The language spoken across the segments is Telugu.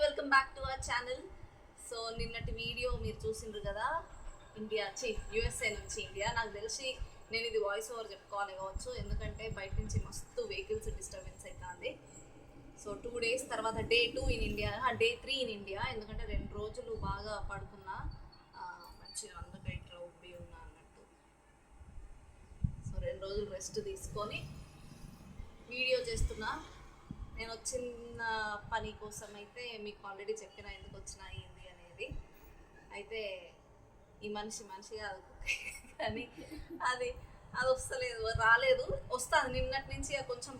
Welcome back to our channel. So నిన్నటి వీడియో మీరు చూసిండ్రు కదా, యూఎస్ఏ నుంచి ఇండియా. నాకు తెలిసి నేను ఇది వాయిస్ ఓవర్ చెప్పుకోవాలి కావచ్చు, ఎందుకంటే బయట నుంచి మస్తు వెహికల్స్ డిస్టర్బెన్స్ అవుతుంది. సో 2 days తర్వాత day 2 in India, day 3 in India. ఎందుకంటే 2 రోజులు బాగా పడుకున్నా, మంచిగా అందుకే ఇట్లా ఉబ్బి ఉన్నా అన్నట్టు. సో 2 రోజులు రెస్ట్ తీసుకొని వీడియో చేస్తున్నా. నేను వచ్చిన పని కోసం అయితే మీకు ఆల్రెడీ చెప్పిన ఎందుకు వచ్చినా ఏంది అనేది. అయితే ఈ మనిషి కాదు కానీ అది రాలేదు, వస్తుంది నిన్నటి నుంచి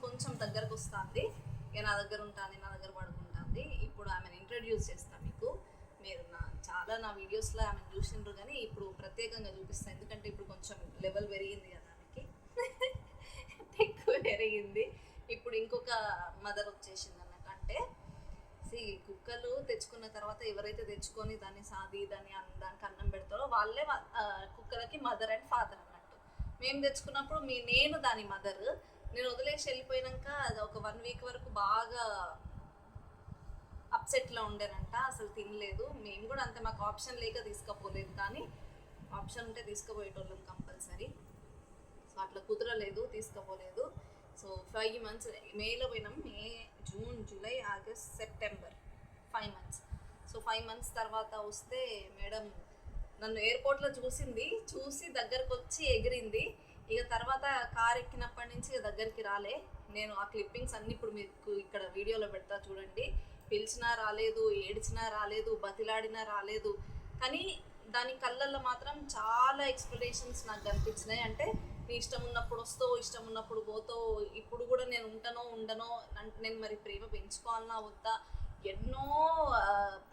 కొంచెం దగ్గరకు వస్తుంది. ఇక నా దగ్గర ఉంటుంది, నా దగ్గర పడుకుంటుంది. ఇప్పుడు ఆమెను ఇంట్రడ్యూస్ చేస్తాను మీకు. మీరు నా వీడియోస్లో ఆమెను చూసిండ్రు, కానీ ఇప్పుడు ప్రత్యేకంగా చూపిస్తాను. ఎందుకంటే ఇప్పుడు కొంచెం లెవెల్ పెరిగింది కదా, ఆమెకి ఎక్కువ పెరిగింది. ఇప్పుడు ఇంకొక మదర్ వచ్చేసింది అన్నట్టు. అంటే కుక్కలు తెచ్చుకున్న తర్వాత ఎవరైతే తెచ్చుకొని దానికి అన్నం పెడతారో వాళ్ళే కుక్కలకి మదర్ అండ్ ఫాదర్ అన్నట్టు. మేము తెచ్చుకున్నప్పుడు నేను దాని మదర్. నేను వదిలేసి వెళ్ళిపోయినాక అది ఒక 1 week వరకు బాగా అప్సెట్లో ఉండేనంట, అసలు తినలేదు. మేము కూడా అంతే, మాకు ఆప్షన్ లేక తీసుకుపోలేదు, కానీ ఆప్షన్ ఉంటే తీసుకుపోయేటోళ్ళం కంపల్సరీ. సో అట్లా కుదరలేదు, తీసుకుపోలేదు. సో 5 months మేలో పోయినాం, May, June, July, August, September, 5 months. So 5 months తర్వాత వస్తే మేడం నన్ను ఎయిర్పోర్ట్లో చూసి దగ్గరకు వచ్చి ఎగిరింది. ఇక తర్వాత కార్ ఎక్కినప్పటి నుంచి ఇక దగ్గరికి రాలే. నేను ఆ క్లిప్పింగ్స్ అన్నీ ఇప్పుడు మీకు ఇక్కడ వీడియోలో పెడతా చూడండి. పిలిచినా రాలేదు, ఏడ్చినా రాలేదు, బతిలాడినా రాలేదు. కానీ దాని కళ్ళల్లో మాత్రం చాలా ఎక్స్పెక్టేషన్స్ నాకు కనిపించినాయి. అంటే నీ ఇష్టం ఉన్నప్పుడు వస్తావు, ఇష్టం ఉన్నప్పుడు పోతావు, ఇప్పుడు కూడా నేను ఉండనో నేను మరి ప్రేమ పెంచుకోవాలన్నా వద్దా, ఎన్నో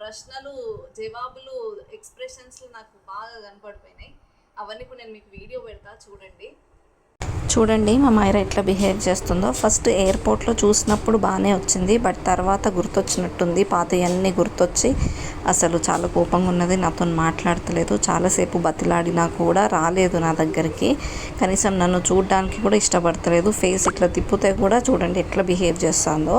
ప్రశ్నలు, జవాబులు, ఎక్స్ప్రెషన్స్లు నాకు బాగా కనపడిపోయినాయి. అవన్నీ ఇప్పుడు నేను మీకు వీడియో పెడతా చూడండి మా మైరా ఎట్లా బిహేవ్ చేస్తుందో. ఫస్ట్ ఎయిర్పోర్ట్లో చూసినప్పుడు బాగానే వచ్చింది, బట్ తర్వాత గుర్తొచ్చినట్టుంది, పాతయన్నీ గుర్తొచ్చి అసలు చాలా కోపంగా ఉన్నది, నాతో మాట్లాడతలేదు. చాలాసేపు బతిలాడినా కూడా రాలేదు నా దగ్గరికి, కనీసం నన్ను చూడడానికి కూడా ఇష్టపడతలేదు. ఫేస్ ఇట్లా తిప్పితే కూడా చూడండి ఎట్లా బిహేవ్ చేస్తుందో.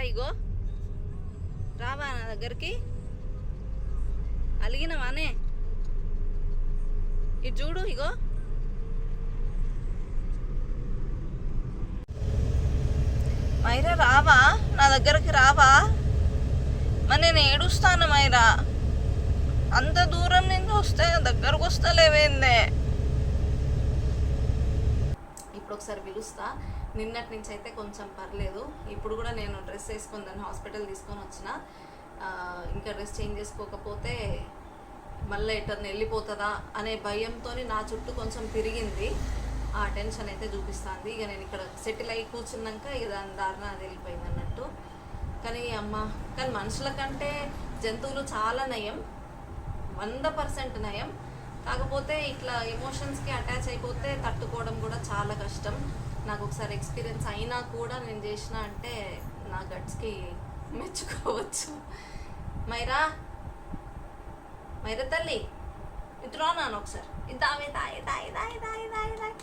ఇగో రావా నా దగ్గరికి, అలిగినవానే, ఇటు చూడు. ఇగో మైరా రావా నా దగ్గరికి, రావా? మరి నేను ఏడుస్తాను మైరా, అంత దూరం నుంచి వస్తే దగ్గరకు వస్తలేవేందే. ఇప్పుడు ఒకసారి పిలుస్తా. నిన్నటి నుంచి అయితే కొంచెం పర్లేదు. ఇప్పుడు కూడా నేను డ్రెస్ వేసుకొని దాన్ని హాస్పిటల్ తీసుకొని వచ్చిన. ఇంకా డ్రెస్ చేంజ్ చేసుకోకపోతే మళ్ళీ ఎటర్ని వెళ్ళిపోతుందా అనే భయంతో నా చుట్టూ కొంచెం తిరిగింది. ఆ టెన్షన్ అయితే చూపిస్తుంది. ఇక నేను ఇక్కడ సెటిల్ అయ్యి కూర్చున్నాక ఇక దాని దారిన అది వెళ్ళిపోయింది అన్నట్టు. కానీ మనుషుల కంటే జంతువులు చాలా నయం, 100% నయం. కాకపోతే ఇట్లా ఎమోషన్స్కి అటాచ్ అయిపోతే తట్టుకోవడం కూడా చాలా కష్టం. నాకు ఒకసారి ఎక్స్పీరియన్స్ అయినా కూడా నేను చేసిన అంటే నా గట్స్కి మెచ్చుకోవచ్చు. మైరా తల్లి ఇటు రాను ఒకసారి, ఇద్దామే తాయి తాయి తాయి తాయి తాయి తాయి.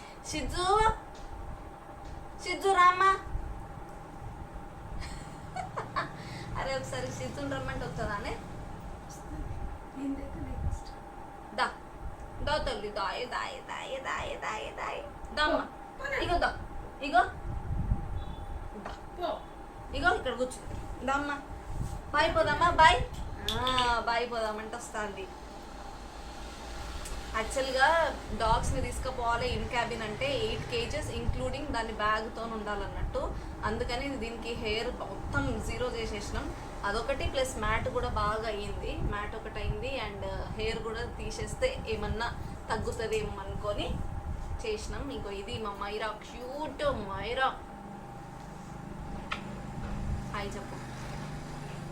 సిజ్జు రామ్మా. అరే ఒకసారి సిజ్జుని రమ్మంటే వస్తుందానే. దా తల్లి, దాయి దాయి దాయి దాయి దాయి దాయి దమ్మా. ఇగో ఇక్కడ కూర్చో, దమ్మా. బాయ్ పోదామా, బాయ్ పోదామంటే వస్తుంది. యాక్చువల్గా డాగ్స్ని తీసుకుపోవాలి ఇన్ క్యాబిన్ అంటే 8 kgs ఇంక్లూడింగ్ దాని బ్యాగ్తో ఉండాలన్నట్టు. అందుకని దీనికి హెయిర్ మొత్తం 0 చేసేసినాం. అదొకటి ప్లస్ మ్యాట్ కూడా బాగా అయ్యింది. మ్యాట్ ఒకటి అయింది అండ్ హెయిర్ కూడా తీసేస్తే ఏమన్నా తగ్గుతుందేమో అనుకొని చేసినాం. ఇంకో ఇది మా మైరా, క్యూట్ మైరా. హాయ్ చెప్పు.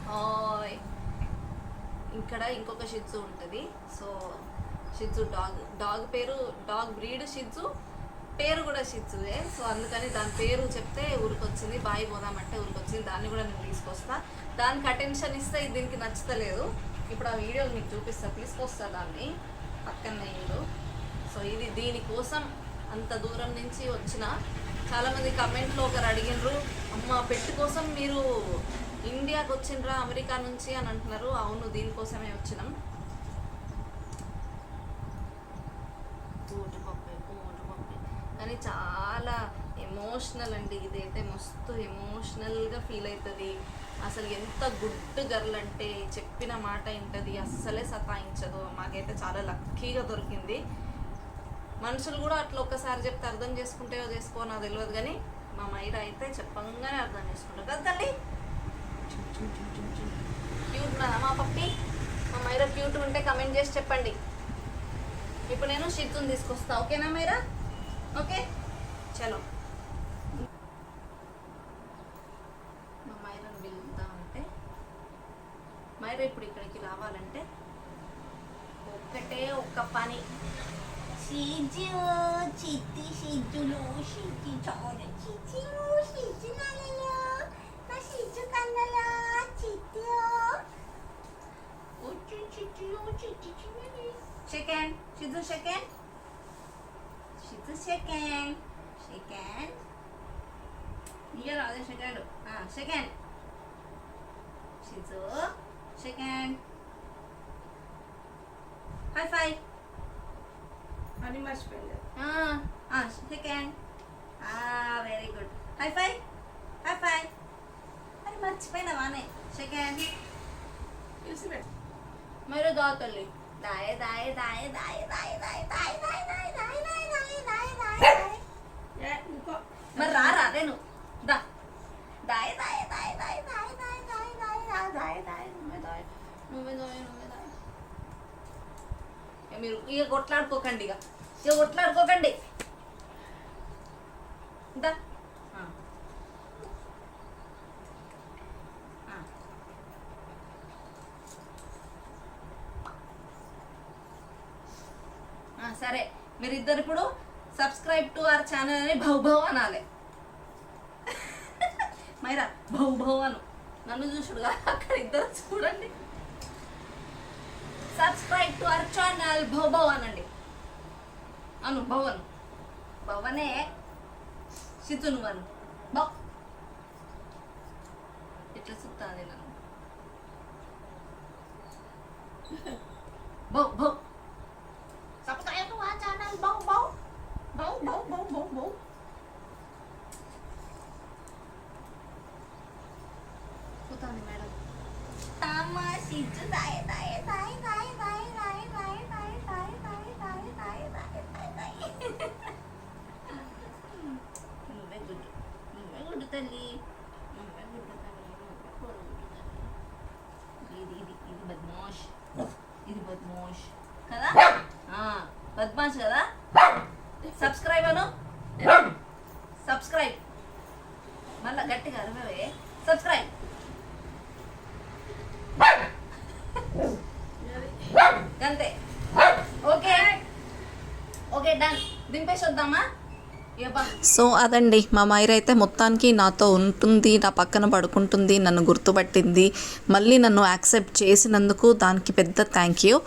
హాయ్. ఇక్కడ ఇంకొక షిట్జు ఉంటుంది. సో షిట్జు డాగ్ బ్రీడ్ షిట్జు, పేరు కూడా షిత్సువే. సో అందుకని దాని పేరు చెప్తే ఊరికొచ్చింది, బాయి పోదామంటే ఊరికొచ్చింది. దాన్ని కూడా నేను తీసుకొస్తా. దానికి అటెన్షన్ ఇస్తే దీనికి నచ్చుతలేదు. ఇప్పుడు ఆ వీడియోలు మీకు చూపిస్తా, తీసుకొస్తా దాన్ని పక్కనే ఇల్లు. సో ఇది దీనికోసం అంత దూరం నుంచి వచ్చిన. చాలామంది కమెంట్లో ఒకరు అడిగినారు, అమ్మ పెట్టి కోసం మీరు ఇండియాకి వచ్చిండ్రా అమెరికా నుంచి అని అంటున్నారు. అవును, దీనికోసమే వచ్చినాం. కానీ చాలా ఎమోషనల్ అండి ఇదైతే. మస్తు ఎమోషనల్గా ఫీల్ అవుతుంది. అసలు ఎంత గుడ్ గర్ల్ అంటే చెప్పిన మాట వింటది, అస్సలే సతాయించదు. మాకైతే చాలా లక్కీగా దొరికింది. మనుషులు కూడా అట్లా ఒక్కసారి చెప్తే అర్థం చేసుకుంటాయో చేసుకో నాకు తెలియదు, కానీ మా మైరా అయితే చెప్పంగానే అర్థం చేసుకుంటారు కదా తల్లి. క్యూట్ ఉన్నదా మా పప్పి? మా మైరా క్యూట్ ఉంటే కమెంట్ చేసి చెప్పండి. ఇప్పుడు నేను షిత్తుని తీసుకొస్తా, ఓకేనా మైరా? ఓకే చలో. మా మైరాని పిలుద్దామంటే, మైరా ఇప్పుడు ఇక్కడికి రావాలంటే ఒక్కటే ఒక్క పని. షిజు చిట్టి షిజులు షిజు చోడ చిచ్చు షిజు నలలో నా షిజు కన్నలా చిట్టు ఉచ్చు చిచ్చు చిట్టి చిన్నది సెకండ్ షిజు, సెకండ్ షిజు సెకండ్ సెకండ్ ఇయర్ అదే సెకండ్. సెకండ్ షిజు, సెకండ్. హై ఫైవ్ అని మర్చిపోయింది. Second. Very good. High five, high five. అది మర్చిపోయినావానే. సెకండ్. మీరు దాతల్లి దాయ దాయ దాయ దాయ దాయ దాయ దాయ దాయ దాయ దాయ దాయ దాయ దాయ దాయ ఇంకో మరి రా రాదేను దా. దాయ దాయ దాయ దాయ దాయ దాయ దాయ దాయ దాయ దాయ నువ్వే దాయ్, నువ్వే దాయ్, నువ్వే దాయ్. మీరు ఇక కొట్లాడుకోకండి, ఇక కొట్లాడుకోకండి. దా. సరే, మీరిద్దరు ఇప్పుడు సబ్స్క్రైబ్ టు అవర్ ఛానల్ అని భౌ అనాలి. మైరా భౌ అను, నన్ను చూసుడుగా అక్కడ ఇద్దరు చూడండి. సబ్స్క్రైబ్ టు అవర్ ఛానల్ భౌ అనండి. అను భవన్, భవనే సితు నువ్వు అను. బౌ ఇట్లా సుత్తాది నన్ను. భౌ సబ్స్క్రైబ్ టు అవర్ ఛానల్ బౌ బౌ బౌ బౌ బౌ బౌ బౌ సుత్తాది మేడం. అమ్మా షిజు దాయ దాయ దాయ దాయ దాయ దాయ దాయ దాయ దాయ దాయ దాయ దాయ దాయ దాయ నువ్వే గుడ్డు, నువ్వే గుడ్డు తల్లి, నువ్వే గుడ్డు తల్లి, నువ్వే గుడ్డు తల్లి. ఇది బద్మాష్, ఇది బద్మాష్ కదా. బద్మాష్ కదా. సబ్స్క్రైబ్ అను, సబ్స్క్రైబ్. మళ్ళా గట్టిగా అరవే. సబ్స్క్రైబ్. అంతే. Okay okay done. దింపేసి వద్దామా? సో అదండి, మా మైరా అయితే మొత్తానికి నాతో ఉంటుంది, నా పక్కన పడుకుంటుంది, నన్ను గుర్తుపట్టింది, మళ్ళీ నన్ను యాక్సెప్ట్ చేసినందుకు దానికి పెద్ద థ్యాంక్ యూ.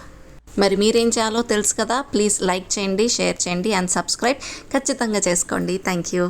మరి మీరేం చేయాలో తెలుసు కదా. ప్లీజ్ లైక్ చేయండి, షేర్ చేయండి అండ్ సబ్స్క్రైబ్ ఖచ్చితంగా చేసుకోండి. Thank you.